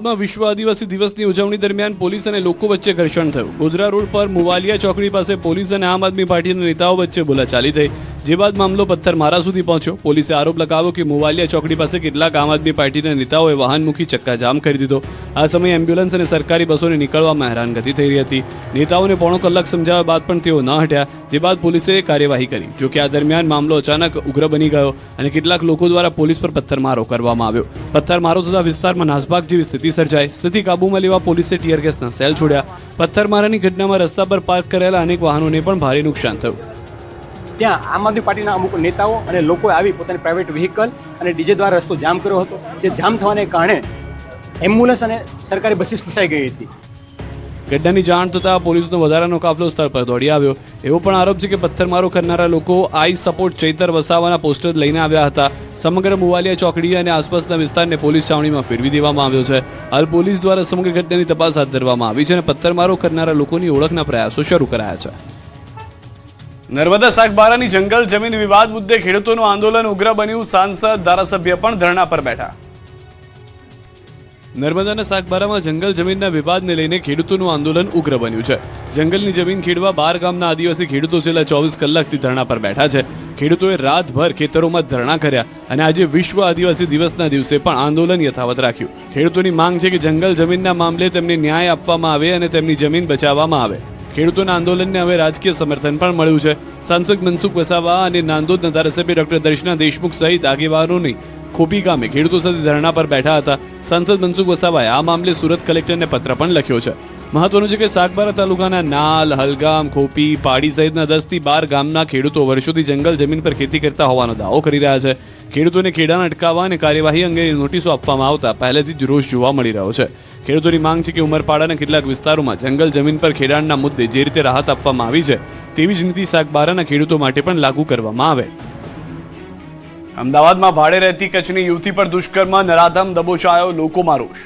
અમદાવાદમાં વિશ્વ આદિવાસી દિવસની ઉજવણી દરમિયાન પોલીસ અને લોકો વચ્ચે ઘર્ષણ થયું. ગોધરા રોડ પર મુવાલિયા ચોકડી પાસે પોલીસ અને આમ આદમી પાર્ટીના નેતાઓ વચ્ચે બોલાચાલી થઈ, જે બાદ મામલો પથ્થરમારા સુધી પહોંચ્યો. પોલીસે આરોપ લગાવ્યો કે મુવાલિયા ચોકડી પાસે કેટલાક આમ આદમી પાર્ટીના નેતાઓએ વાહન મૂકી ચક્કાજામ કરી દીધો. આ સમયે એમ્બ્યુલન્સ અને સરકારી બસોને નીકળવામાં હેરાનગતિ થઈ રહી હતી. નેતાઓને પોણો કલાક સમજાવ્યા બાદ પણ તેઓ ન હટ્યા, જે બાદ પોલીસે કાર્યવાહી કરી. જોકે આ દરમિયાન મામલો અચાનક ઉગ્ર બની ગયો અને કેટલાક લોકો દ્વારા પોલીસ પર પથ્થરમારો કરવામાં આવ્યો. પથ્થરમારો થતા વિસ્તારમાં નાસભાગ જેવી સ્થિતિ સર્જાઈ. સ્થિતિ કાબૂમાં લેવા પોલીસે ટીયર ગેસના સેલ છોડ્યા. પથ્થરમારાની ઘટનામાં રસ્તા પર પાર્ક કરેલા અનેક વાહનોને પણ ભારે નુકસાન થયું. ત્યાં આમ આદમી પાર્ટીના અમુક નેતાઓ અને લોકોએ આવી પોતાની પ્રાઇવેટ વ્હીકલ અને ડીજે દ્વારા રસ્તો જામ કર્યો હતો, જે જામ થવાને કારણે એમ્બ્યુલન્સ અને સરકારી બસીસ ફસાઈ ગઈ હતી. ઘટનાની જાણ થતાં પોલીસનો વધારાનો કાફલો સ્થળ પર દોડી આવ્યો. એવો પણ આરોપ છે કે પથ્થરમારો કરનારા લોકો આઈ સપોર્ટ ચૈતર વસાવાના પોસ્ટર લઈને આવ્યા હતા. સમગ્ર મુવાલિયા ચોકડી અને આસપાસના વિસ્તારને પોલીસ છાવણીમાં ફેરવી દેવામાં આવ્યો છે. હાલ પોલીસ દ્વારા સમગ્ર ઘટનાની તપાસ હાથ ધરવામાં આવી છે અને પથ્થરમારો કરનારા લોકોની ઓળખના પ્રયાસો શરૂ કરાયા છે. નર્મદા સાગબારાની જંગલ જમીન વિવાદ મુદ્દે ખેડૂતોનું આંદોલન ઉગ્ર બન્યું. સાંસદ ધારાસભ્ય પણ ધરણા પર બેઠા. નર્મદાના સાગબારામાં જંગલ જમીનના વિવાદને લઈને ખેડૂતોનું આંદોલન ઉગ્ર બન્યું છે. જંગલની જમીન ખેડવા 12 ગામના આદિવાસી ખેડૂતો છેલ્લા 24 કલાકથી ધરણા પર બેઠા છે. ખેડૂતોએ રાતભર ખેતરોમાં ધરણા કર્યા અને આજે વિશ્વ આદિવાસી દિવસના દિવસે પણ આંદોલન યથાવત રાખ્યું. ખેડૂતોની માંગ છે કે જંગલ જમીનના મામલે તેમને ન્યાય આપવામાં આવે અને તેમની જમીન બચાવવામાં આવે. ખેડૂતોના આંદોલનને હવે રાજકીય સમર્થન પણ મળ્યું છે. સાંસદ મનસુખ વસાવા અને નાંદોદના ધારાસભ્ય ડોક્ટર દર્શના દેશમુખ સહિત આગેવાનોની ખોપી ગામે ખેડૂતો સાથે ધરણા પર બેઠા હતા. સાંસદ મનસુખ વસાવાએ આ મામલે સુરત કલેક્ટરને પત્ર પણ લખ્યો છે. મહત્વનું છે કે સાગબારા તાલુકાના નાલ, હલગામ, ખોપી, પાડી સહિતના 10 થી 12 ગામના ખેડૂતો વર્ષોથી જંગલ જમીન પર ખેતી કરતા હોવાનો દાવો કરી રહ્યા છે. ખેડૂતોને ખેડાણ અટકાવવા અને કાર્યવાહી અંગે નોટિસો આપવામાં આવતા પહેલેથી જ રોષ જોવા મળી રહ્યો છે. ખેડૂતોની માંગ છે કે ઉમરપાડાના કેટલાક વિસ્તારોમાં જંગલ જમીન પર ખેડાણના મુદ્દે જે રીતે રાહત આપવામાં આવી છે, તેવી જ નીતિ સાગબારાના ખેડૂતો માટે પણ લાગુ કરવામાં આવે. અમદાવાદમાં ભાડે રહેતી કચ્છની યુવતી પર દુષ્કર્મ, નરાધમ દબોચાયો, લોકોમાં રોષ.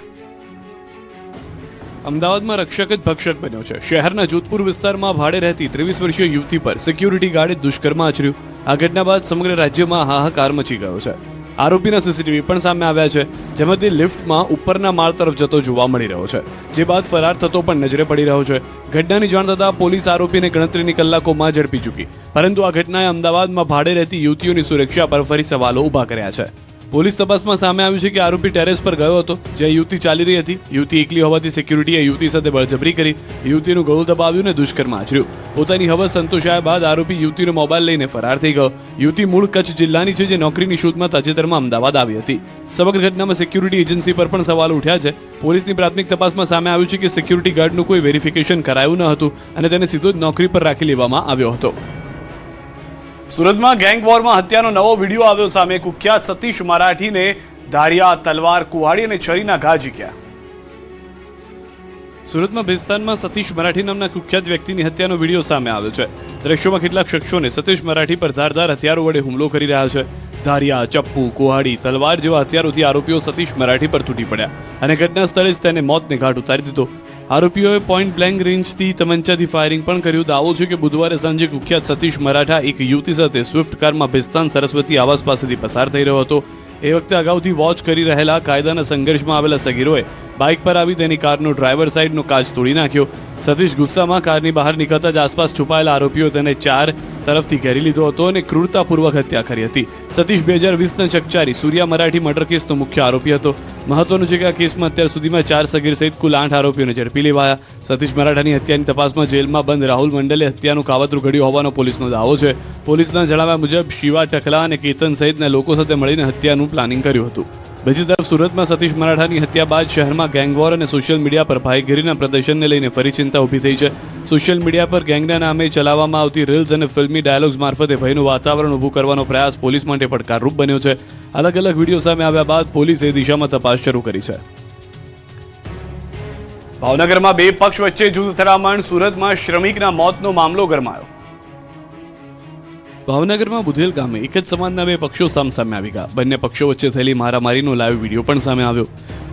અમદાવાદમાં રક્ષક જ ભક્ષક બન્યો છે. શહેરના જોધપુર વિસ્તારમાં ભાડે રહેતી 23 વર્ષીય યુવતી પર સિક્યુરિટી ગાર્ડે દુષ્કર્મ આચર્યું. આ ઘટના બાદ સમગ્ર રાજ્યમાં હાહાકાર મચી ગયો છે. આરોપીના સીસીટીવી પણ સામે આવ્યા છે, જેમાં તે લિફ્ટમાં ઉપરના માળ તરફ જતો જોવા મળી રહ્યો છે, જે બાદ ફરાર થતો પણ નજરે પડી રહ્યો છે. ઘટનાની જાણ થતાં પોલીસ આરોપીને ગણતરીની કલાકોમાં ઝડપી ચૂકી, પરંતુ આ ઘટનાએ અમદાવાદમાં ભાડે રહેતી યુવતીઓની સુરક્ષા પર ફરી સવાલો ઊભા કર્યા છે. પોલીસ તપાસમાં સામે આવ્યું છે કે આરોપી ટેરેસ પર ગયો હતો, જ્યાં યુવતી ચાલી રહી હતી. યુવતી એકલી હોવાથી સિક્યુરિટીએ યુવતી સાથે બળજબરી કરી, યુવતીનું ગળું દબાવ્યું અને દુષ્કર્મ આચર્યું. પોતાની હવસ સંતોષાયા બાદ આરોપી યુવતીનો મોબાઈલ લઈને ફરાર થઈ ગયો. યુવતી મૂળ કચ્છ જિલ્લાની છે, જે નોકરીની શોધમાં તાજેતરમાં અમદાવાદ આવી હતી. સમગ્ર ઘટનામાં સિક્યુરિટી એજન્સી પર પણ સવાલો ઉઠ્યા છે. પોલીસની પ્રાથમિક તપાસમાં સામે આવ્યું છે કે સિક્યુરિટી ગાર્ડનું કોઈ વેરિફિકેશન કરાયું ન હતું અને તેને સીધો જ નોકરી પર રાખી લેવામાં આવ્યો હતો. સુરતમાં ગેંગ વોરમાં હત્યાનો નવો વિડીયો આવ્યો સામે. કુખ્યાત સતીશ મરાઠીને ધારિયા, તલવાર, કુહાડી અને છરીના ઘા ઝીક્યા. સુરતમાં ભેસ્તાનમાં સતીશ મરાઠી નામના કુખ્યાત વ્યક્તિની હત્યાનો વિડીયો સામે આવ્યો છે. દ્રશ્યોમાં કેટલાક શખ્સોને સતીશ મરાઠી પર ધારદાર હથિયારો વડે હુમલો કરી રહ્યા છે. ધારિયા, ચપ્પુ, કુહાડી, તલવાર જેવા હથિયારોથી આરોપીઓ સતીશ મરાઠી પર તૂટી પડ્યા અને ઘટના સ્થળે જ તેને મોતને ઘાટ ઉતારી દીધો. આરોપીઓએ પોઈન્ટ બ્લેન્ક રેન્જથી તમંચાથી ફાયરિંગ પણ કર્યું. દાવો છે કે બુધવારે સાંજે કુખ્યાત સતીશ મરાઠા એક યુવતી સાથે સ્વિફ્ટ કારમાં ભેસ્તાન સરસ્વતી આવાસ પાસેથી પસાર થઈ રહ્યો હતો. એ વખતે અગાઉથી વોચ કરી રહેલા કાયદાના સંઘર્ષમાં આવેલા સગીરોએ બાઇક પર આવી તેની કારનો ડ્રાઈવર સાઈડનો કાચ તોડી નાખ્યો. સતીશ ગુસ્સામાં કારની બહાર નીકળતા જ આસપાસ છુપાયેલા આરોપીઓ તેને 4 તરફથી ઘેરી લીધો હતો અને ક્રૂરતાપૂર્વક હત્યા કરી હતી. સતીશ 2020ના ચકચારી સૂર્યા મરાઠી મર્ડર કેસનો મુખ્ય આરોપી હતો. મહત્વનું છે કે આ કેસમાં અત્યાર સુધીમાં 4 સગીર સહિત કુલ 8 આરોપીઓને ઝડપી લેવાયા. સતીશ મરાઠાની હત્યાની તપાસમાં જેલમાં બંધ રાહુલ મંડલે હત્યાનું કાવતરું ઘડ્યું હોવાનો પોલીસનો દાવો છે. પોલીસના જણાવ્યા મુજબ શિવા ટકલા અને કેતન સહિતના લોકો સાથે મળીને હત્યાનું પ્લાનિંગ કર્યું હતું. બીજી તરફ સુરતમાં સતીશ મરાઠાની હત્યા બાદ શહેરમાં ગેંગવોર અને સોશિયલ મીડિયા પર ભાઈગીરીના પ્રદર્શનને લઈને ફરી ચિંતા ઊભી થઈ છે. સોશિયલ મીડિયા પર ગેંગના નામે ચલાવવામાં આવતી રીલ્સ અને ફિલ્મી ડાયલોગ્સ મારફતે ભયનું વાતાવરણ ઊભું કરવાનો પ્રયાસ પોલીસ માટે પડકારરૂપ બન્યો છે. અલગ અલગ વિડીયો સામે આવ્યા બાદ પોલીસે એ દિશામાં તપાસ શરૂ કરી છે. ભાવનગરમાં 2 પક્ષ વચ્ચે જૂથ અથડામણ. સુરતમાં શ્રમિકના મોતનો મામલો ગરમાયો. ભાવનગરમાં બુધેલ ગામે એક જ સમાજના બે પક્ષો સામસામે આવી ગયા. બંને પક્ષો વચ્ચે થયેલી મારામારીનો લાઈવ વિડીયો પણ સામે આવ્યો.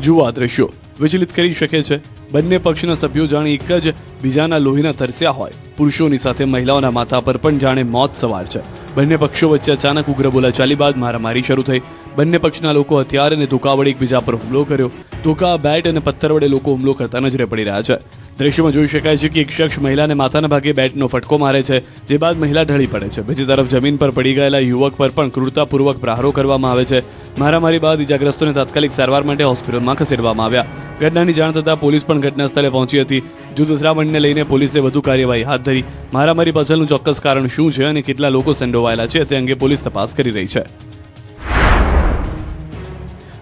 જુઓ આ દ્રશ્યો વિચલિત કરી શકે છે. બંને પક્ષના સભ્યો જાણે એક જ બીજાના લોહીના તરસ્યા હોય. પુરુષોની સાથે મહિલાઓના માથા પર પણ જાણે મોત સવાર છે. બંને પક્ષો વચ્ચે અચાનક ઉગ્ર બોલાચાલી બાદ મારામારી શરૂ થઈ. બંને પક્ષના લોકો હથિયાર અને ધોકા વડે એકબીજા પર હુમલો કર્યો. ધોકા, બેટ અને પથ્થર વડે લોકો હુમલો કરતા નજરે પડી રહ્યા છે. દ્રશ્યમાં જોઈ શકાય છે કે એક શખ્સ મહિલાને માથાના ભાગે બેટનો ફટકો મારે છે, જે બાદ મહિલા ઢળી પડે છે. બીજી તરફ જમીન પર પડી ગયેલા યુવક પર પણ ક્રૂરતાપૂર્વક પ્રહારો કરવામાં આવે છે. મારામારી બાદ ઇજાગ્રસ્તોને તાત્કાલિક સારવાર માટે હોસ્પિટલમાં ખસેડવામાં આવ્યા. ઘટનાની જાણ થતાં પોલીસ પણ ઘટના સ્થળે પહોંચી હતી. જૂથ અથડામણને લઈને પોલીસે વધુ કાર્યવાહી હાથ ધરી. મારામારી પાછળનું ચોક્કસ કારણ શું છે અને કેટલા લોકો સંડોવાયેલા છે તે અંગે પોલીસ તપાસ કરી રહી છે.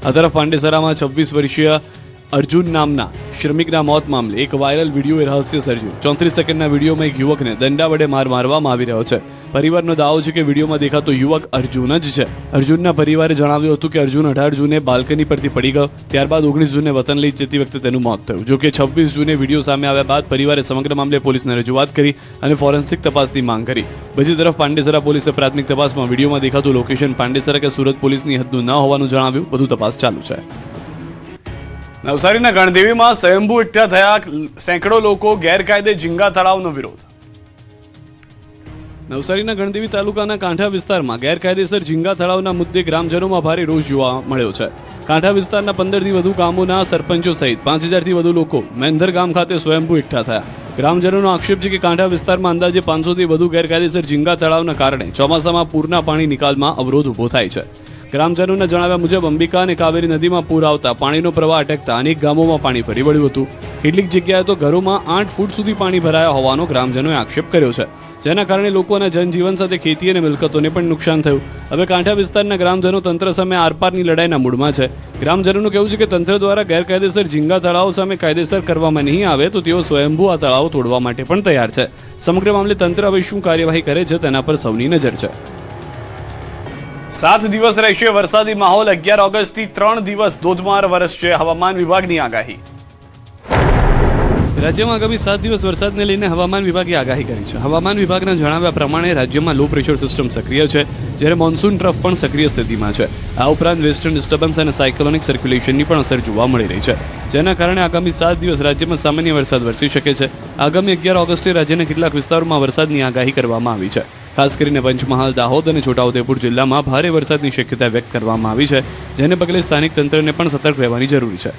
આ તરફ પાંડેસરામાં 26 વર્ષીય અર્જુન નામના શ્રમિકના મોત મામલે એક વાયરલ વિડીયોએ રહસ્ય સર્જ્યું. 34 સેકન્ડના વિડીયોમાં એક યુવકને દંડા વડે મારવામાં આવી રહ્યો છે. પરિવારનો દાવો છે કે વિડીયોમાં દેખાતો યુવક અર્જુન જ છે. અર્જુનના પરિવારે જણાવ્યું હતું કે અર્જુન 18 જૂને બાલ્કની પરથી પડી ગયો. ત્યારબાદ 19 જૂને વતન લઈ જતી વખતે તેનું મોત થયું. જોકે 26 જૂને વિડીયો સામે આવ્યા બાદ પરિવારે સમગ્ર મામલે પોલીસને રજૂઆત કરી અને ફોરેન્સિક તપાસની માંગ કરી. બીજી તરફ પાંડેસરા પોલીસે પ્રાથમિક તપાસમાં વિડીયોમાં દેખાતું લોકેશન પાંડેસરા કે સુરત પોલીસની હદનું ન હોવાનું જણાવ્યું. વધુ તપાસ ચાલુ છે. નવસારીના ગણદેવીમાં સ્વયંભૂ એકઠા થયા સેંકડો લોકો, ગેરકાયદે ઝીંગા તળાવનો વિરોધ. નવસારીના ગણદેવી તાલુકાના કાંઠા વિસ્તારમાં ગેરકાયદેસર ઝીંગા તળાવના મુદ્દે ગ્રામજનોમાં ભારે રોષ જોવા મળ્યો છે. કાંઠા વિસ્તારના 15થી વધુ ગામોના સરપંચો સહિત 5000થી વધુ લોકો મેંધર ગામ ખાતે સ્વયંભૂ એકઠા થયા. ગ્રામજનોનો આક્ષેપ છે કે કાંઠા વિસ્તારમાં અંદાજે 500થી વધુ ગેરકાયદેસર ઝીંગા તળાવના કારણે ચોમાસામાં પૂરના પાણી નિકાલમાં અવરોધ ઊભો થાય છે. ગ્રામજનોના જણાવ્યા મુજબ અંબિકા અને કાવેરી નદીમાં પૂર આવતા પાણીનો પ્રવાહ અટકતા અનેક ગામોમાં પાણી ફરી વળ્યું હતું. કેટલીક જગ્યાએ તો ઘરોમાં 8 ફૂટ સુધી પાણી ભરાયા હોવાનો ગ્રામજનોએ આક્ષેપ કર્યો છે, જેના કારણે લોકોના જનજીવન સાથે ખેતી અને મિલકતોને પણ નુકસાન થયું. હવે કાંઠા વિસ્તારના ગ્રામજનો તંત્ર સામે આરપારની લડાઈના મૂડમાં છે. ગ્રામજનોનું કહેવું છે કે તંત્ર દ્વારા ગેરકાયદેસર ઝીંગા તળાવો સામે કાયદેસર કરવામાં નહીં આવે તો તેઓ સ્વયંભૂ આ તળાવો તોડવા માટે પણ તૈયાર છે. સમગ્ર મામલે તંત્ર હવે શું કાર્યવાહી કરે છે તેના પર સૌની નજર છે. 7 દિવસ રહેશે વરસાદી માહોલ. 11 ઓગસ્ટથી 3 દિવસ ધોધમાર વરસશે, હવામાન વિભાગની આગાહી. રાજ્યમાં આગામી 7 દિવસ વરસાદને લઈને હવામાન વિભાગે આગાહી કરી છે. હવામાન વિભાગના જણાવ્યા પ્રમાણે રાજ્યમાં લો પ્રેશર સિસ્ટમ સક્રિય છે, જ્યારે મોન્સૂન ટ્રફ પણ સક્રિય સ્થિતિમાં છે. આ ઉપરાંત વેસ્ટર્ન ડિસ્ટર્બન્સ અને સાયક્લોનિક સર્ક્યુલેશનની પણ અસર જોવા મળી રહી છે, જેના કારણે આગામી 7 દિવસ રાજ્યમાં સામાન્ય વરસાદ વરસી શકે છે. આગામી 11 ઓગસ્ટે રાજ્યના કેટલાક વિસ્તારોમાં વરસાદની આગાહી કરવામાં આવી છે. ખાસ કરીને પંચમહાલ, દાહોદ અને છોટાઉદેપુર જિલ્લામાં ભારે વરસાદની શક્યતા વ્યક્ત કરવામાં આવી છે, જેને પગલે સ્થાનિક તંત્રને પણ સતર્ક રહેવાની જરૂરી છે.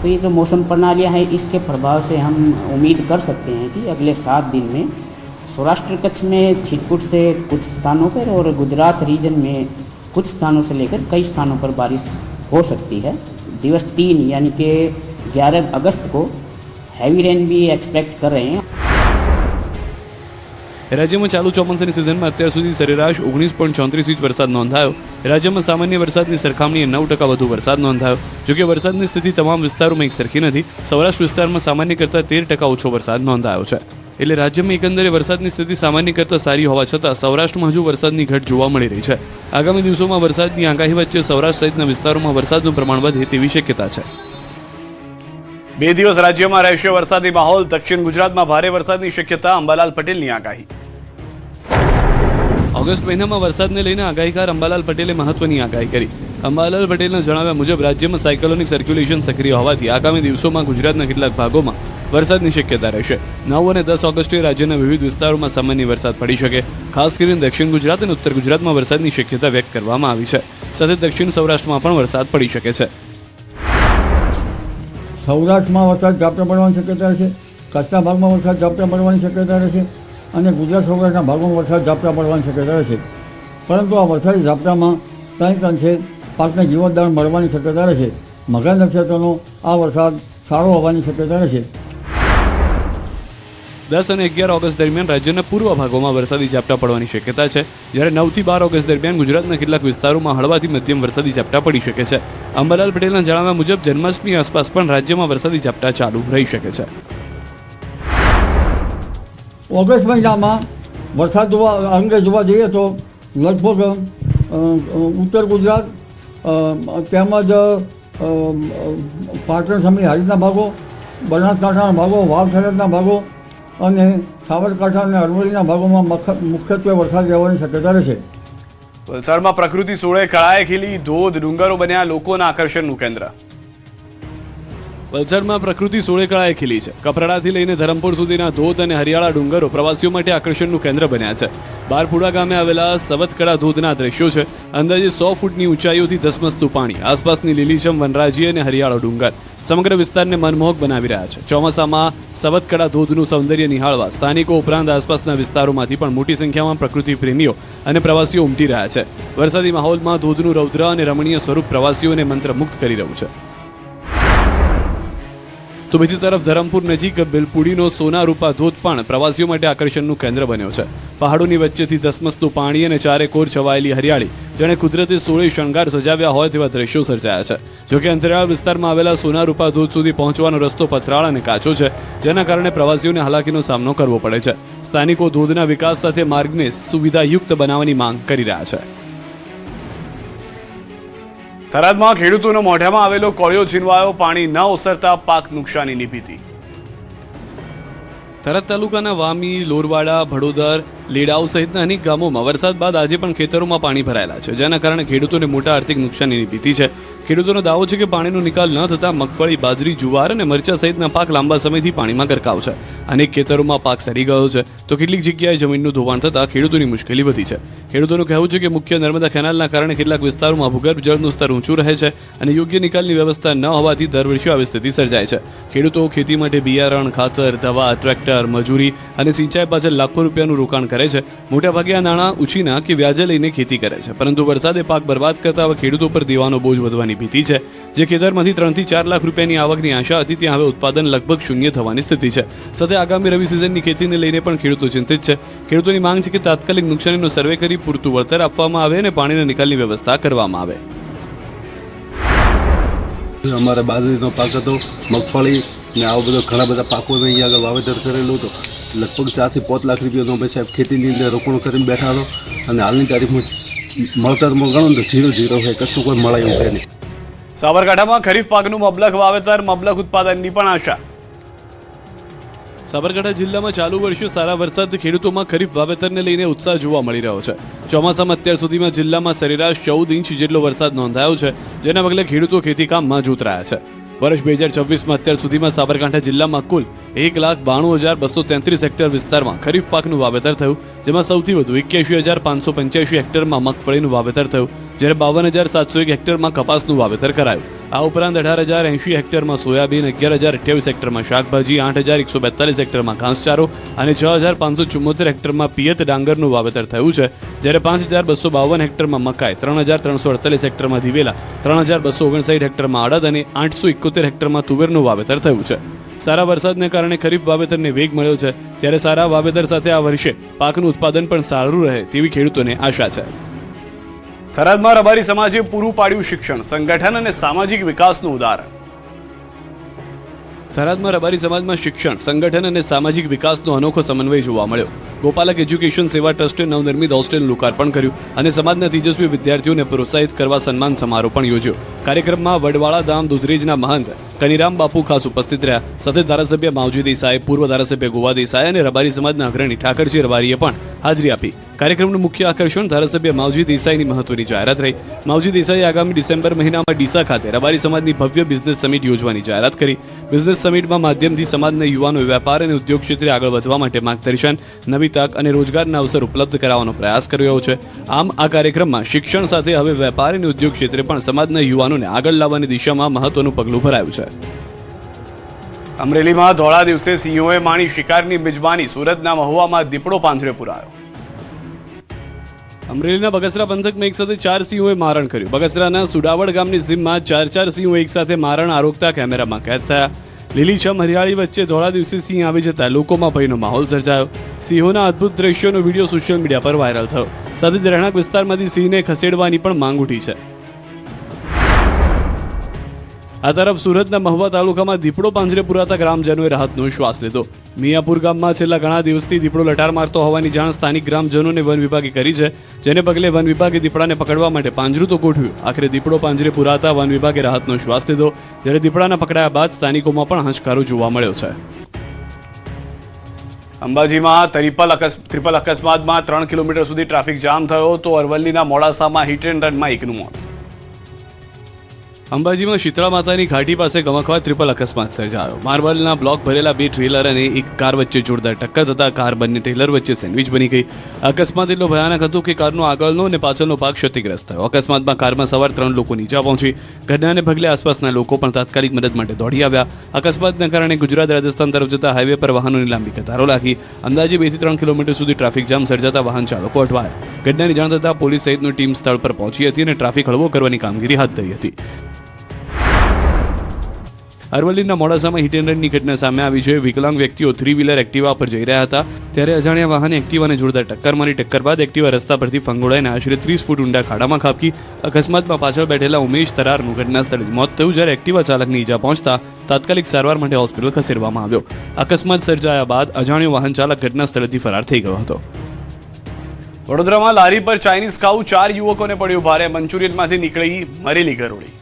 तो ये जो मौसम प्रणालियाँ हैं, इसके प्रभाव से हम उम्मीद कर सकते हैं कि अगले 7 दिन में सौराष्ट्र कच्छ में छिटपुट से कुछ स्थानों पर और गुजरात रीजन में कुछ स्थानों से लेकर कई स्थानों पर बारिश हो सकती है. दिवस 3 यानी कि 11 अगस्त को हैवी रेन भी एक्सपेक्ट कर रहे हैं. રાજ્યમાં ચાલુ ચોમાસાની સિઝનમાં અત્યાર સુધી સરેરાશ 19.34 ઇંચ વરસાદ નોંધાયો. રાજ્યમાં સામાન્ય વરસાદની સરખામણીએ 9% વધુ વરસાદ નોંધાયો. જોકે વરસાદની સ્થિતિ તમામ વિસ્તારોમાં એક સરખી નથી. સૌરાષ્ટ્ર વિસ્તારમાં સામાન્ય કરતાં 13% ઓછો વરસાદ નોંધાયો છે. એટલે રાજ્યમાં એકંદરે વરસાદની સ્થિતિ સામાન્ય કરતાં સારી હોવા છતાં સૌરાષ્ટ્રમાં હજુ વરસાદની ઘટ જોવા મળી રહી છે. આગામી દિવસોમાં વરસાદની આગાહી વચ્ચે સૌરાષ્ટ્ર સહિતના વિસ્તારોમાં વરસાદનું પ્રમાણ વધે તેવી શક્યતા છે. 2 દિવસ રાજ્યમાં રહેશે વરસાદી માહોલ. દક્ષિણ ગુજરાતમાં ભારે વરસાદની શક્યતા, અંબાલાલ પટેલની આગાહી. ઓગસ્ટ મહિનામાં વરસાદને લઈને આગાહીકાર અંબાલાલ પટેલે મહત્વની આગાહી કરી. અંબાલાલ પટેલના જણાવ્યા મુજબ રાજ્યમાં સાયક્લોનિક સર્ક્યુલેશન સક્રિય હોવાથી આગામી દિવસોમાં ગુજરાતના કેટલાક ભાગોમાં વરસાદની શક્યતા રહેશે. 9 અને 10 ઓગસ્ટે રાજ્યના વિવિધ વિસ્તારોમાં સામાન્ય વરસાદ પડી શકે. ખાસ કરીને દક્ષિણ ગુજરાત અને ઉત્તર ગુજરાતમાં વરસાદની શક્યતા વ્યક્ત કરવામાં આવી છે. સાથે દક્ષિણ સૌરાષ્ટ્રમાં પણ વરસાદ પડી શકે છે. સૌરાષ્ટ્રમાં વરસાદ ઝાપટા પડવાની શક્યતા છે. કચ્છના ભાગમાં વરસાદ ઝાપટા પડવાની શક્યતા રહેશે અને ગુજરાત સૌરાષ્ટ્રના ભાગમાં વરસાદ ઝાપટા પડવાની શક્યતા રહેશે. પરંતુ આ વરસાદી ઝાપટામાં કંઈક અંશે પાકને જીવતદાન મળવાની શક્યતા રહેશે. મઘા નક્ષત્રનો આ વરસાદ સારો હોવાની શક્યતા રહેશે. 10 અને 11 ઓગસ્ટ દરમિયાન રાજ્યના પૂર્વ ભાગોમાં વરસાદી ઝાપટા પડવાની શક્યતા છે, જ્યારે 9 થી 12 ઓગસ્ટ દરમિયાન ગુજરાતના કેટલાક વિસ્તારોમાં હળવાથી મધ્યમ વરસાદી ઝાપટા પડી શકે છે. અંબાલાલ પટેલના જણાવ્યા મુજબ જન્માષ્ટમી આસપાસ પણ રાજ્યમાં વરસાદી ઝાપટા ચાલુ રહી શકે છે. ઓગસ્ટ મહિનામાં વરસાદ અંગે જોવા જઈએ તો લગભગ ઉત્તર ગુજરાત તેમજ પાટણ સમી હારીના ભાગો, બનાસકાંઠાના ભાગો, વાવ સરહદના ભાગો અને સાબરકાંઠા અને અરવલ્લીના ભાગોમાં મુખ્યત્વે વરસાદ રહેવાની શક્યતા રહેશે. વલસાડમાં પ્રકૃતિ સોળે કળાએ ખીલી, ધોધ ડુંગરો બન્યા લોકોના આકર્ષણનું કેન્દ્ર. વલસાડમાં પ્રકૃતિ સોળે કળાએ ખીલી છે. કપરાડાથી લઈને ધરમપુર સુધીના ધોધ અને હરિયાળા ડુંગરો પ્રવાસીઓ માટે આકર્ષણનું કેન્દ્ર બન્યા છે. બારપુડા ગામે આવેલા સવતકળા ધોધના દ્રશ્યો છે. અંદાજે 100 ફૂટની ઊંચાઈઓથી ધસમસતું પાણી, આસપાસની લીલીછમ વનરાજી અને હરિયાળો ડુંગર સમગ્ર વિસ્તારને મનમોહક બનાવી રહ્યા છે. ચોમાસામાં સવતકળા ધોધનું સૌંદર્ય નિહાળવા સ્થાનિકો ઉપરાંત આસપાસના વિસ્તારોમાંથી પણ મોટી સંખ્યામાં પ્રકૃતિ પ્રેમીઓ અને પ્રવાસીઓ ઉમટી રહ્યા છે. વરસાદી માહોલમાં ધોધનું રૌદ્ર અને રમણીય સ્વરૂપ પ્રવાસીઓને મંત્રમુગ્ધ કરી રહ્યું છે. તો બીજી તરફ ધરમપુર નજીક બિલપુડીનો સોના રૂપા ધોધ પણ પ્રવાસીઓ માટે આકર્ષણનું કેન્દ્ર બન્યો છે. પહાડોની વચ્ચેથી ધસમસતું પાણી અને ચારે કોર છવાયેલી હરિયાળી જેણે કુદરતે સોળે શણગાર સજાવ્યા હોય તેવા દ્રશ્યો સર્જાયા છે. જોકે અંતરિયાળ વિસ્તારમાં આવેલા સોના રૂપા ધોધ સુધી પહોંચવાનો રસ્તો પથરાળ અને કાચો છે, જેના કારણે પ્રવાસીઓને હાલાકીનો સામનો કરવો પડે છે. સ્થાનિકો ધોધના વિકાસ સાથે માર્ગને સુવિધાયુક્ત બનાવવાની માંગ કરી રહ્યા છે. થરાદમાં ખેડૂતોનો મોઢામાં આવેલો કોળિયો છીનવાયો, પાણી ન ઓસરતા પાક નુકસાનીની ભીતિ. થરાદ તાલુકાના વામી, લોરવાડા, ભડોદર, લેડાઉ સહિતના અનેક ગામોમાં વરસાદ બાદ આજે પણ ખેતરોમાં પાણી ભરાયેલા છે, જેના કારણે ખેડૂતોને મોટા આર્થિક નુકસાનીની ભીતિ છે. ખેડૂતોનો દાવો છે કે પાણીનો નિકાલ ન થતાં મગફળી, બાજરી, જુવાર અને મરચા સહિતના પાક લાંબા સમયથી પાણીમાં ગરકાવ છે. અનેક ખેતરોમાં પાક સડી ગયો છે, તો કેટલીક જગ્યાએ જમીનનું ધોવાણ થતાં ખેડૂતોની મુશ્કેલી વધી છે. ખેડૂતોનું કહેવું છે કે મુખ્ય નર્મદા કેનાલના કારણે કેટલાક વિસ્તારોમાં ભૂગર્ભ જળનું સ્તર ઊંચું રહે છે અને યોગ્ય નિકાલની વ્યવસ્થા ન હોવાથી દર વર્ષે આવી સ્થિતિ સર્જાય છે. ખેડૂતો ખેતી માટે બિયારણ, ખાતર, દવા, ટ્રેક્ટર, મજૂરી અને સિંચાઈ પાછળ લાખો રૂપિયાનું રોકાણ કરે છે. મોટાભાગે આ નાણાં ઉછીના કે વ્યાજે લઈને ખેતી કરે છે, પરંતુ વરસાદે પાક બરબાદ કરતા હવે ખેડૂતો પર દેવાનો બોજ વધવાની ભીતિ છે. જે ખેતરમાંથી 3 થી 4 લાખ રૂપિયાની આવકની આશા હતી, ત્યાં હવે ઉત્પાદન લગભગ શૂન્ય થવાની સ્થિતિ છે. સાથે આગામી રવિ સિઝનની ખેતીને લઈને પણ ખેડૂતો ચિંતિત છે. ખેડૂતોની માંગ છે કે તાત્કાલિક નુકસાનીનો સર્વે કરી પૂરતું વળતર આપવામાં આવે અને પાણીના નિકાલની વ્યવસ્થા કરવામાં આવે. અમારે બાજરીનો પાક હતો, મગફળી ને આવો બધો ઘણા બધા પાકોનું અહીંયા આગળ વાવેતર કરેલું હતું. લગભગ 4 થી 5 લાખ રૂપિયાનો અમે સાહેબ ખેતીની અંદર રોકાણ કરીને બેઠા હતો અને હાલની તારીખમાં મળતરમાં ગણો તો 0 છે, કશું કોઈ મળે એવું છે નહીં. સાબરકાંઠામાં ખરીફ પાકનું મબલખ વાવેતર, મબલખ ઉત્પાદનની પણ આશા. સાબરકાંઠા જિલ્લામાં ચાલુ વર્ષે સારા વરસાદથી ખેડૂતોમાં ખરીફ વાવેતરને લઈને ઉત્સાહ જોવા મળી રહ્યો છે. ચોમાસામાં અત્યાર સુધીમાં જિલ્લામાં સરેરાશ 14 ઇંચ જેટલો વરસાદ નોંધાયો છે, જેના પગલે ખેડૂતો ખેતીકામમાં જોતરાયા છે. વર્ષ 2026માં અત્યાર સુધીમાં સાબરકાંઠા જિલ્લામાં કુલ 1,92,233 હેક્ટર વિસ્તારમાં ખરીફ પાકનું વાવેતર થયું, જેમાં સૌથી વધુ 81,585 હેક્ટરમાં મગફળીનું વાવેતર થયું, જ્યારે 52,701 હેક્ટરમાં કપાસનું વાવેતર કરાયું. આ ઉપરાંત 18,080 હેક્ટરમાં સોયાબીન, 11,028 હેક્ટરમાં શાકભાજી, 8,142 હેક્ટરમાં ઘાસચારો અને 6,574 હેક્ટરમાં પિયત ડાંગરનું વાવેતર થયું છે, જ્યારે 5,252 હેક્ટરમાં મકાઈ, 3,348 હેક્ટરમાં દિવેલા, 3,259 હેક્ટરમાં અડદ અને 871 હેક્ટરમાં તુવેરનું વાવેતર થયું છે. સારા વરસાદને કારણે ખરીફ વાવેતરને વેગ મળ્યો છે, ત્યારે સારા વાવેતર સાથે આ વર્ષે પાકનું ઉત્પાદન પણ સારું રહે તેવી ખેડૂતોને આશા છે. થરાદમાં રબારી સમાજે પૂરું પાડ્યું શિક્ષણ, સંગઠન અને સામાજિક વિકાસનું ઉદાહરણ. થરાદમાં રબારી સમાજમાં શિક્ષણ, સંગઠન અને સામાજિક વિકાસનો અનોખો સમન્વય જોવા મળ્યો. ગોપાલક એજ્યુકેશન સેવા ટ્રસ્ટે નવનિર્મિત હોસ્ટેલનું લોકાર્પણ કર્યું અને સમાજના તેજસ્વી વિદ્યાર્થીઓને પ્રોત્સાહિત કરવા સન્માન સમારોહ પણ યોજ્યો. કાર્યક્રમમાં વડવાળા ધામ દુધરેજના મહંત કનીરામ બાપુ ખાસ ઉપસ્થિત રહ્યા. સાથે ધારાસભ્ય માવજી દેસાઈ, પૂર્વ ધારાસભ્ય ગોવા દેસાઈ અને રબારી સમાજના અગ્રણી ઠાકરજી રબારીએ પણ હાજરી આપી. કાર્યક્રમનું મુખ્ય આકર્ષણ ધારાસભ્ય માવજી દેસાઈની મહત્વની જાહેરાત રહી. માવજી દેસાઈએ આગામી ડિસેમ્બર મહિનામાં ડીસા ખાતે રબારી સમાજની ભવ્ય બિઝનેસ સમિટ યોજવાની જાહેરાત કરી. બિઝનેસ સમિટમાં માધ્યમથી સમાજના યુવાનો વેપાર અને ઉદ્યોગ ક્ષેત્રે આગળ વધવા માટે માર્ગદર્શન, નવી તક અને રોજગારના અવસર ઉપલબ્ધ કરાવવાનો પ્રયાસ કર્યો છે. આમ આ કાર્યક્રમમાં શિક્ષણ સાથે હવે વેપાર અને ઉદ્યોગ ક્ષેત્રે પણ સમાજના યુવાનોને આગળ લાવવાની દિશામાં મહત્વનું પગલું ભરાયું છે. અમરેલીમાં ધોળા દિવસે સિંહોએ માણી શિકારની મિજબાની, સુરતના મહુવામાં દીપડો પાંજરે પુરાયો. અમરેલીના બગસરા પંથકમાં એક સાથે 4 સિંહોએ મારણ કર્યું. બગસરાના સુડાવડ ગામની સીમમાં 4 સિંહો એક સાથે મારણ આરોગતા કેમેરામાં કેદ થયા. લીલીછમ હરિયાળી વચ્ચે ધોળા દિવસે સિંહ આવી જતા લોકોમાં ભયનો માહોલ સર્જાયો. સિંહોના અદ્ભુત દ્રશ્યોનો વિડીયો સોશિયલ મીડિયા પર વાયરલ થયો. સાથે જ રહેણાંક વિસ્તારમાંથી સિંહને ખસેડવાની પણ માંગ ઉઠી છે. આ તરફ સુરતના મહુવા તાલુકામાં દીપડો પાંજરે પુરાતા ગ્રામજનોએ રાહતનો શ્વાસ લીધો. મિયાપુર ગામમાં છેલ્લા ઘણા દિવસથી દીપડો લટાર મારતો હોવાની જાણ સ્થાનિક ગ્રામજનોને વન વિભાગે કરી છે, જેને પગલે વન વિભાગે દીપડાને પકડવા માટે પાંજરું તો ગોઠવ્યું. આખરે દીપડો પાંજરે પુરાતા વન વિભાગે રાહતનો શ્વાસ લીધો, જ્યારે દીપડાના પકડાયા બાદ સ્થાનિકોમાં પણ હાશકારો જોવા મળ્યો છે. અંબાજીમાં ટ્રિપલ અકસ્માતમાં 3 કિલોમીટર સુધી ટ્રાફિક જામ થયો તો અરવલ્લીના મોડાસામાં હિટ એન્ડ રનમાં એકનું મોત. અંબાજીમાં શીતળા માતાની ઘાટી પાસે ગમખ્વાર ટ્રિપલ અકસ્માત સર્જાયો. માર્બલના બ્લોક ભરેલા 2 ટ્રેલર અને એક કાર વચ્ચે જોરદાર ટક્કર થતા કાર બંને ટ્રેલર વચ્ચે સેન્ડવિચ બની ગઈ. અકસ્માત એટલો ભયાનક હતો કે કારનો આગળનો અને પાછળનો ભાગ ક્ષતિગ્રસ્ત થયો. અકસ્માતમાં કારમાં સવાર 3 લોકોની ઈજા પહોંચી. ઘટનાને પગલે આસપાસના લોકો પણ તાત્કાલિક મદદ માટે દોડી આવ્યા. અકસ્માતના કારણે ગુજરાત રાજસ્થાન તરફ જતા હાઈવે પર વાહનોની લાંબી કતારો લાગી. અંદાજે 2 થી 3 કિલોમીટર સુધી ટ્રાફિક જામ સર્જાતા વાહન ચાલકો અટવાયા. ઘટનાની જાણ થતાં પોલીસ સહિતની ટીમ સ્થળ પર પહોંચી હતી અને ટ્રાફિક હળવો કરવાની કામગીરી હાથ ધરી હતી. અરવલ્લીના મોડાસામાં હિટ એન્ડ રનની ઘટના સામે આવી છે. વિકલાંગ વ્યક્તિઓ 3 વ્હીલર એક્ટિવા પર જઈ રહ્યા હતા ત્યારે અજાણ્યા વાહને એક્ટિવાને જોરદાર ટક્કર મારી. ટક્કર બાદ એક્ટિવા રસ્તા પરથી ફંગોળાઈને આશરે 30 ફૂટ ઊંડા ખાડામાં ખાબકી. અકસ્માતમાં પાછળ બેઠેલા ઉમેશ તરારનું ઘટના સ્થળે મોત થયું જ્યારે એક્ટિવા ચાલકની ઈજા પહોંચતા તાત્કાલિક સારવાર માટે હોસ્પિટલ ખસેડવામાં આવ્યો. અકસ્માત સર્જાયા બાદ અજાણ્યો વાહન ચાલક ઘટના સ્થળેથી ફરાર થઈ ગયો હતો. વડોદરામાં લારી પર ચાઇનીઝ ખાવું 4 યુવકોને પડ્યું ભારે. મંચુરિયનમાંથી નીકળી મરેલી ગરોળી.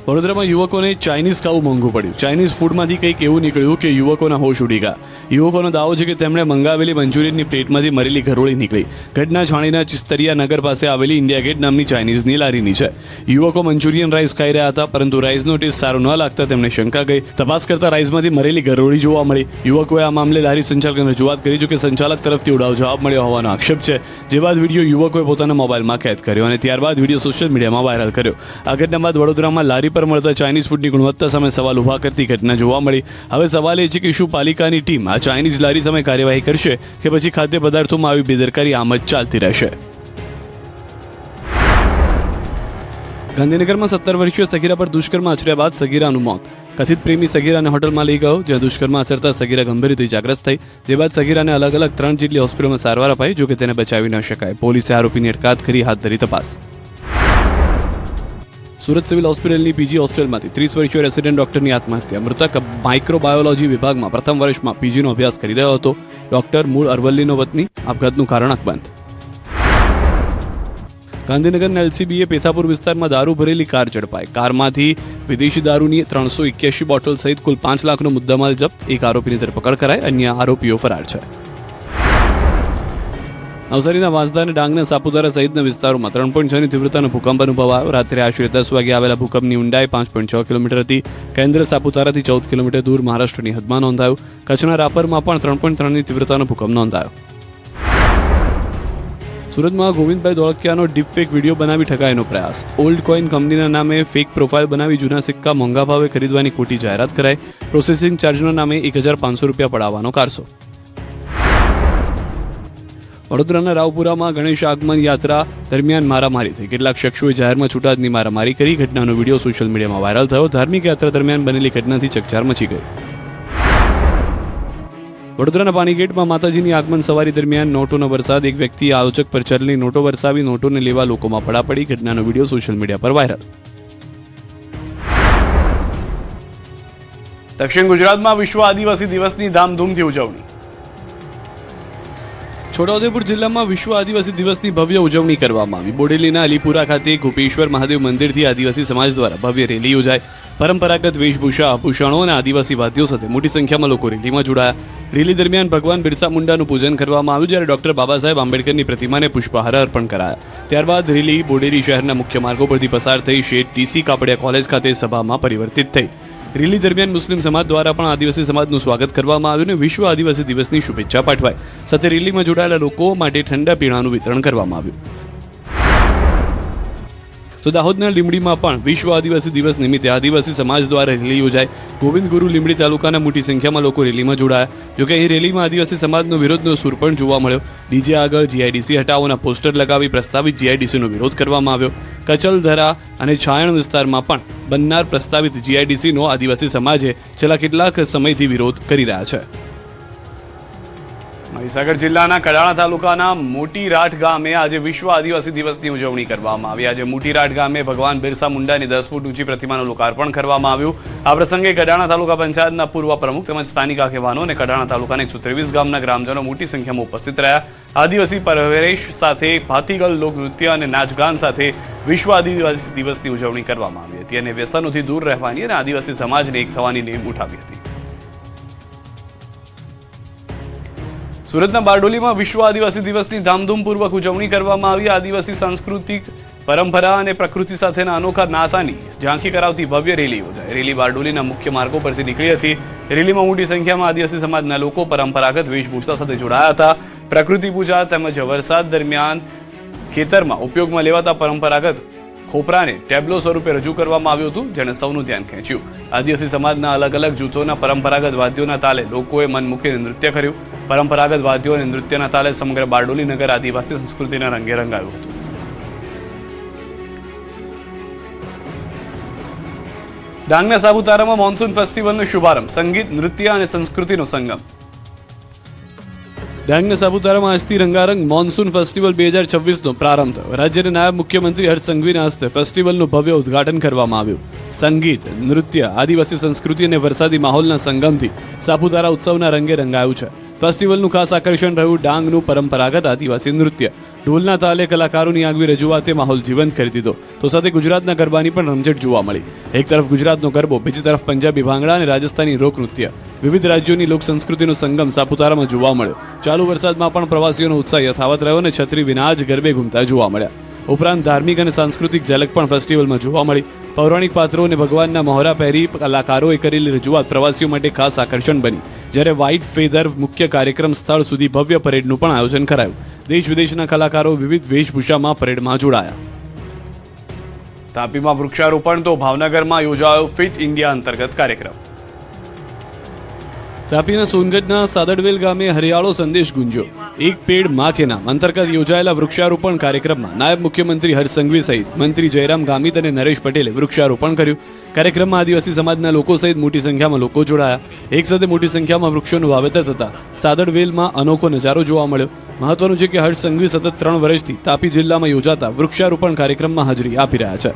વડોદરામાં યુવકોને ચાઇનીઝ ખાવું મોંઘું પડ્યું. ચાઇનીઝ ફૂડમાંથી કંઈક એવું નીકળ્યું કે યુવકોના હોશ ઉડી ગયા. યુવકોનો દાવો છે કે તેમણે મંગાવેલી મંચુરિયનની પ્લેટમાંથી મરેલી ઘરોળી નીકળી. ઘટના છાણીના ચિસ્તરિયા નગર પાસે આવેલી ઇન્ડિયા ગેટ નામની ચાઇનીઝની લારીની છે. યુવકો મંચુરિયન રાઈસ ખાઈ રહ્યા હતા પરંતુ રાઈસનો ટેસ્ટ સારો ન લાગતા તેમને શંકા ગઈ. તપાસ કરતા રાઈસમાંથી મરેલી ઘરોળી જોવા મળી. યુવકોએ આ મામલે લારી સંચાલકને રજૂઆત કરી જો કે સંચાલક તરફથી ઉડાવ જવાબ મળ્યો હોવાનો આક્ષેપ છે. જે બાદ વિડીયો યુવકોએ પોતાના મોબાઈલમાં કેદ કર્યો અને ત્યારબાદ વિડીયો સોશિયલ મીડિયામાં વાયરલ કર્યો. આ ઘટના બાદ વડોદરામાં લારી પર મળતા ચાઇનીઝ ફૂડની ગુણવત્તા સામે સવાલ ઉભા કરતી ઘટના જોવા મળી. હવે સવાલ એ છે કે શું પાલિકાની ટીમ આ ચાઇનીઝ લારી સામે કાર્યવાહી કરશે કે પછી ખાદ્ય પદાર્થોમાં આવી બેદરકારી આમ જ ચાલતી રહેશે. ગાંધીનગરમાં 17 વર્ષીય સગીરા પર દુષ્કર્મ આચર્યા બાદ સગીરાનું મોત. કથિત પ્રેમી સગીરાને હોટલમાં લઈ ગયો જ્યાં દુષ્કર્મ આચરતા સગીરા ગંભીર રીતે ઇજાગ્રસ્ત થઈ. જે બાદ સગીરાને અલગ અલગ 3 જેટલી હોસ્પિટલમાં સારવાર અપાઈ જો કે તેને બચાવી ન શકાય. પોલીસે આરોપીની અટકાયત કરી હાથ ધરી તપાસ. સુરત સિવિલ હોસ્પિટલની પીજી હોસ્ટેલમાંથી 30 વર્ષીય રેસિડેન્ટ ડોક્ટરની આત્મહત્યા. મૃતક માઇક્રોબાયોલોજી વિભાગમાં પ્રથમ વર્ષમાં પીજીનો અભ્યાસ કરી રહ્યો હતો. ડોક્ટર મૂળ અરવલ્લીનો વતની. આપઘાતનું કારણ અકબંધ. ગાંધીનગરના એલસીબીએ પેથાપુર વિસ્તારમાં દારૂ ભરેલી કાર ઝડપાઈ. કારમાંથી વિદેશી દારૂની 381 બોટલ સહિત કુલ 5 લાખનો મુદ્દામાલ જપ્ત. એક આરોપીની ધરપકડ કરાઈ. અન્ય આરોપીઓ ફરાર છે. નવસારીના વાંસદા અને ડાંગના સાપુતારા સહિતના વિસ્તારોમાં 3.6ની તીવ્રતાનો ભૂકંપ અનુભવાયો. રાત્રે આશરે 10 વાગે આવેલા ભૂકંપની ઊંડાઈ 5.6 કિલોમીટર હતી. કેન્દ્ર સાપુતારાથી 14 કિલોમીટર દૂર મહારાષ્ટ્રની હદમાં નોંધાયું. કચ્છના રાપરમાં પણ 3.3ની તીવ્રતાનો ભૂકંપ નોંધાયો. સુરતમાં ગોવિંદભાઈ ધોળકિયાનો ડીપફેક વિડીયો બનાવી ઠગાઈનો પ્રયાસ. ઓલ્ડ કોઈન કંપનીના નામે ફેક પ્રોફાઇલ બનાવી જૂના સિક્કા મોંઘા ભાવે ખરીદવાની ખોટી જાહેરાત કરાઈ. પ્રોસેસિંગ ચાર્જના નામે 1,500 રૂપિયા પડાવવાનો કારસો. વડોદરાના રાવપુરામાં ગણેશ આગમન યાત્રા દરમિયાન મારામારી થઈ. કેટલાક શખ્સોએ જાહેરમાં છૂટાદની મારામારી કરી. ઘટનાનો વિડીયો સોશિયલ મીડિયામાં વાયરલ થયો. ધાર્મિક યાત્રા દરમિયાન બનેલી ઘટનાથી ચકચાર મચી ગઈ. વડોદરાના પાણીગેટમાં માતાજીની આગમન સવારી દરમિયાન નોટોનો વરસાદ. એક વ્યક્તિએ આયોજક પર ચલણી નોટો વરસાવી. નોટોને લેવા લોકોમાં પડાપડી. ઘટનાનો વિડીયો સોશિયલ મીડિયા પર વાયરલ. દક્ષિણ ગુજરાતમાં વિશ્વ આદિવાસી દિવસની ધામધૂમથી ઉજવણી. છોટાઉદેપુર જિલ્લામાં વિશ્વ આદિવાસી દિવસની ભવ્ય ઉજવણી કરવામાં આવી. બોડેલીના અલીપુરા ખાતે ગોપેશ્વર મહાદેવ મંદિરથી આદિવાસી સમાજ દ્વારા ભવ્ય રેલી યોજાઈ. પરંપરાગત વેશભૂષા, આભૂષણો અને આદિવાસી વાદ્યો સાથે મોટી સંખ્યામાં લોકો રેલીમાં જોડાયા. રેલી દરમિયાન ભગવાન બિરસા મુંડાનું પૂજન કરવામાં આવ્યું જ્યારે ડોક્ટર બાબા સાહેબ આંબેડકરની પ્રતિમાને પુષ્પહાર અર્પણ કરાયા. ત્યારબાદ રેલી બોડેલી શહેરના મુખ્ય માર્ગો પરથી પસાર થઈ શેઠ ટીસી કાપડિયા કોલેજ ખાતે સભામાં પરિવર્તિત થઈ. રેલી દરમિયાન મુસ્લિમ સમાજ દ્વારા પણ આદિવાસી સમાજનું સ્વાગત કરવામાં આવ્યું અને વિશ્વ આદિવાસી દિવસની શુભેચ્છા પાઠવાઈ. સાથે રેલીમાં જોડાયેલા લોકો માટે ઠંડા પીણાનું વિતરણ કરવામાં આવ્યું. તો દાહોદના લીંબડીમાં પણ વિશ્વ આદિવાસી દિવસ નિમિત્તે આદિવાસી સમાજ દ્વારા રેલી યોજાઈ. ગોવિંદ ગુરુ લીંબડી તાલુકાના મોટી સંખ્યામાં લોકો રેલીમાં જોડાયા. જોકે અહીં રેલીમાં આદિવાસી સમાજનો વિરોધનો સૂર પણ જોવા મળ્યો. ડીજે આગળ જીઆઈડીસી હટાવોના પોસ્ટર લગાવી પ્રસ્તાવિત જીઆઈડીસીનો વિરોધ કરવામાં આવ્યો. કચલધરા અને છાયણ વિસ્તારમાં પણ બનનાર પ્રસ્તાવિત જીઆઈડીસીનો આદિવાસી સમાજે છેલ્લા કેટલાક સમયથી વિરોધ કરી રહ્યા છે. મહીસાગર જિલ્લાના કડાણા તાલુકાના મોટી રાઠ ગામે આજે વિશ્વ આદિવાસી દિવસની ઉજવણી કરવામાં આવી. આજે મોટી રાઠ ગામે ભગવાન બિરસા મુંડાની 10 ફૂટ ઊંચી પ્રતિમાનું લોકાર્પણ કરવામાં આવ્યું. આ પ્રસંગે કડાણા તાલુકા પંચાયતના પૂર્વ પ્રમુખ તેમજ સ્થાનિક આગેવાનો અને કડાણા તાલુકાના 123 ગામના ગ્રામજનો મોટી સંખ્યામાં ઉપસ્થિત રહ્યા. આદિવાસી પહેરવેશ સાથે ભાતીગળ લોકનૃત્ય અને નાચગાન સાથે વિશ્વ આદિવાસી દિવસની ઉજવણી કરવામાં આવી હતી અને વ્યસનોથી દૂર રહેવાની અને આદિવાસી સમાજને એક થવાની નેમ ઉઠાવી હતી. સુરતના બારડોલીમાં વિશ્વ આદિવાસી દિવસની ધામધૂમપૂર્વક ઉજવણી કરવામાં આવી. આદિવાસી સાંસ્કૃતિક પરંપરા અને પ્રકૃતિ સાથેના અનોખા નાતાની ઝાંખી કરાવતી ભવ્ય રેલી યોજાઈ. રેલી બારડોલીના મુખ્ય માર્ગો પરથી નીકળી હતી. રેલીમાં મોટી સંખ્યામાં આદિવાસી સમાજના લોકો પરંપરાગત વેશભૂષા સાથે જોડાયા હતા. પ્રકૃતિ પૂજા તેમજ વરસાદ દરમિયાન ખેતરમાં ઉપયોગમાં લેવાતા પરંપરાગત ખોપરાને ટેબ્લો સ્વરૂપે રજૂ કરવામાં આવ્યું હતું, જેણે સૌનું ધ્યાન ખેંચ્યું. આદિવાસી સમાજના અલગ અલગ જૂથોના પરંપરાગત વાદ્યોના તાલે લોકોએ મન મૂકીને નૃત્ય કર્યું. પરંપરાગત વાદ્યો અને નૃત્યના તાલે સમગ્ર બારડોલી નગર આદિવાસી સંસ્કૃતિના રંગે રંગાયું હતું. ડાંગના સાપુતારામાં મોન્સૂન ફેસ્ટિવલનો શુભારંભ. સંગીત, નૃત્ય અને સંસ્કૃતિનો સંગમ. ડાંગના સાપુતારામાં આજથી રંગારંગ મોન્સૂન ફેસ્ટિવલ 2026નો પ્રારંભ થયો. રાજ્યના નાયબ મુખ્યમંત્રી હર્ષ સંઘવીના હસ્તે ફેસ્ટિવલનું ભવ્ય ઉદ્ઘાટન કરવામાં આવ્યું. સંગીત, નૃત્ય, આદિવાસી સંસ્કૃતિ અને વરસાદી માહોલના સંગમથી સાપુતારા ઉત્સવના રંગે રંગાયું છે. ફેસ્ટિવલનું ખાસ આકર્ષણ રહ્યું ડાંગનું પરંપરાગત આદિવાસી નૃત્ય. ઢોલના તાલે કલાકારોની આગવી રજૂઆતે માહોલ જીવંત કરી દીધો. તો સાથે ગુજરાતના ગરબાની પણ રમઝટ જોવા મળી. એક તરફ ગુજરાતનો ગરબો, બીજી તરફ પંજાબી ભાંગડા અને રાજસ્થાની રોક નૃત્ય. વિવિધ રાજ્યોની લોક સંસ્કૃતિનો સંગમ સાપુતારામાં જોવા મળ્યો. ચાલુ વરસાદમાં પણ પ્રવાસીઓનો ઉત્સાહ યથાવત રહ્યો અને છત્રી વિના જ ગરબે ઘૂમતા જોવા મળ્યા. ઉપરાંત ધાર્મિક અને સાંસ્કૃતિક ઝલક પણ ફેસ્ટિવલમાં જોવા મળી. પૌરાણિક પાત્રો અને ભગવાનના મહોરા પહેરી કલાકારોએ કરેલી રજૂઆત પ્રવાસીઓ માટે ખાસ આકર્ષણ બની. જ્યારે વ્હાઇટ ફેધર મુખ્ય કાર્યક્રમ સ્થળ સુધી ભવ્ય પરેડનું પણ આયોજન કરાયું. દેશ વિદેશના કલાકારો વિવિધ વેશભૂષામાં પરેડમાં જોડાયા. તાપીમાં વૃક્ષારોપણ તો ભાવનગરમાં યોજાયો ફિટ ઇન્ડિયા અંતર્ગત કાર્યક્રમ. તાપીના સોનગઢના સાદડવેલ ગામે હરિયાળો સંદેશ ગુંજ્યો. એક પેડ માં કે નામ અંતર્ગત યોજાયેલા વૃક્ષારોપણ કાર્યક્રમમાં નાયબ મુખ્યમંત્રી હર્ષ સંઘવી સહિત મંત્રી જયરામ ગામિત અને નરેશ પટેલે વૃક્ષારોપણ કર્યું. કાર્યક્રમમાં આદિવાસી સમાજના લોકો સહિત મોટી સંખ્યામાં લોકો જોડાયા. એક સાથે મોટી સંખ્યામાં વૃક્ષોનું વાવેતર થતા સાદડવેલમાં અનોખો નજારો જોવા મળ્યો. મહત્વનું છે કે હર્ષ સંઘવી સતત 3 વર્ષથી તાપી જિલ્લામાં યોજાતા વૃક્ષારોપણ કાર્યક્રમમાં હાજરી આપી રહ્યા છે.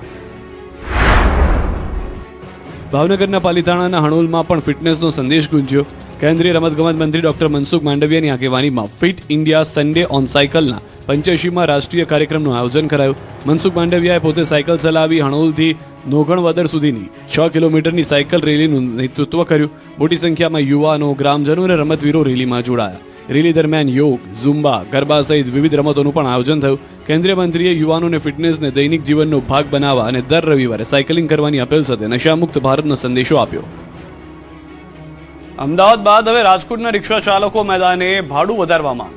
ભાવનગરના પાલીતાણાના હણોલમાં પણ ફિટનેસનો સંદેશ ગુંજ્યો. કેન્દ્રીય રમતગમત મંત્રી ડોક્ટર મનસુખ માંડવિયાની આગેવાનીમાં ફિટ ઇન્ડિયા સન્ડે ઓન સાયકલના 85માં રાષ્ટ્રીય કાર્યક્રમનું આયોજન કરાયું. મનસુખ માંડવિયાએ પોતે સાયકલ ચલાવી હણોલથી નોગણવદર સુધીની 6 કિલોમીટરની સાયકલ રેલીનું નેતૃત્વ કર્યું. મોટી સંખ્યામાં યુવાનો, ગ્રામજનો અને રમતવીરો રેલીમાં જોડાયા. રેલી દરમિયાન યોગ, ઝુમ્બા, ગરબા સહિત વિવિધ રમતોનું પણ આયોજન થયું. કેન્દ્રીય મંત્રીએ યુવાનોને ફિટનેસને દૈનિક જીવનનો ભાગ બનાવવા અને દર રવિવારે સાયકલિંગ કરવાની અપીલ સાથે નશામુક્ત ભારતનો સંદેશો આપ્યો. અમદાવાદ બાદ હવે રાજકોટના રિક્ષા ચાલકો મેદાને. ભાડું વધારવા માંગ.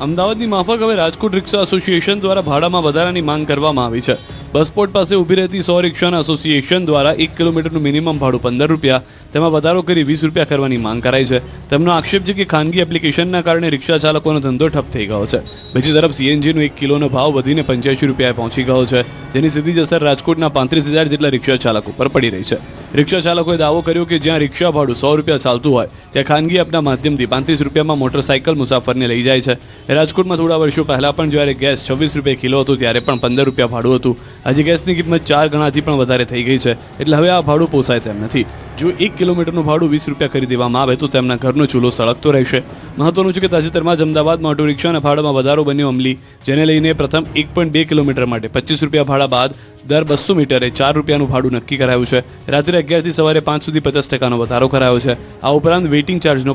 અમદાવાદની માફક હવે રાજકોટ રિક્ષા એસોસિએશન દ્વારા ભાડામાં વધારાની માંગ કરવામાં આવી છે. બસ સ્પોટ પાસે ઊભી રહેતી 100 રિક્ષાના એસોસિએશન દ્વારા 1 કિલોમીટરનું મિનિમમ ભાડું 15 રૂપિયા, તેમાં વધારો કરી 20 રૂપિયા કરવાની માંગ કરાઈ છે. તેમનો આક્ષેપ છે કે ખાનગી એપ્લિકેશનના કારણે રિક્ષા ચાલકોનો ધંધો ઠપ થઈ ગયો છે. બીજી તરફ સીએનજીનો 1 કિલોનો ભાવ વધીને 85 રૂપિયાએ પહોંચી ગયો છે, જેની સીધી જ અસર રાજકોટના 35,000 જેટલા રિક્ષા ચાલકો પર પડી રહી છે. રિક્ષા ચાલકોએ દાવો કર્યો કે જ્યાં રિક્ષા ભાડું 100 રૂપિયા ચાલતું હોય ત્યાં ખાનગી એપના માધ્યમથી 35 રૂપિયામાં મોટરસાયકલ મુસાફરને લઈ જાય છે. રાજકોટમાં થોડા વર્ષો પહેલા પણ જ્યારે ગેસ 26 રૂપિયા કિલો હતું ત્યારે પણ 15 રૂપિયા ભાડું હતું. આજે ગેસની કિંમત 4 ગણાથી પણ વધારે થઈ ગઈ છે, એટલે હવે આ ભાડું પોસાય તેમ નથી. જો 1 કિલોમીટરનું ભાડું 20 રૂપિયા કરી દેવામાં આવે તો તેમના ઘરનો ચૂલો સળગતો રહેશે. મહત્વનું છે કે તાજેતરમાં જ અમદાવાદમાં ઓટો રિક્ષાના ભાડામાં વધારો બન્યો અમલી, જેને લઈને પ્રથમ 1.2 કિલોમીટર માટે 25 રૂપિયા ભાડા બાદ દર 200 મીટરે 4 રૂપિયાનું ભાડું નક્કી કરાયું છે. રાત્રે 11 થી સવારે 5 સુધી 50% વધારો કરાયો છે. આ ઉપરાંત વેઇટિંગ ચાર્જનો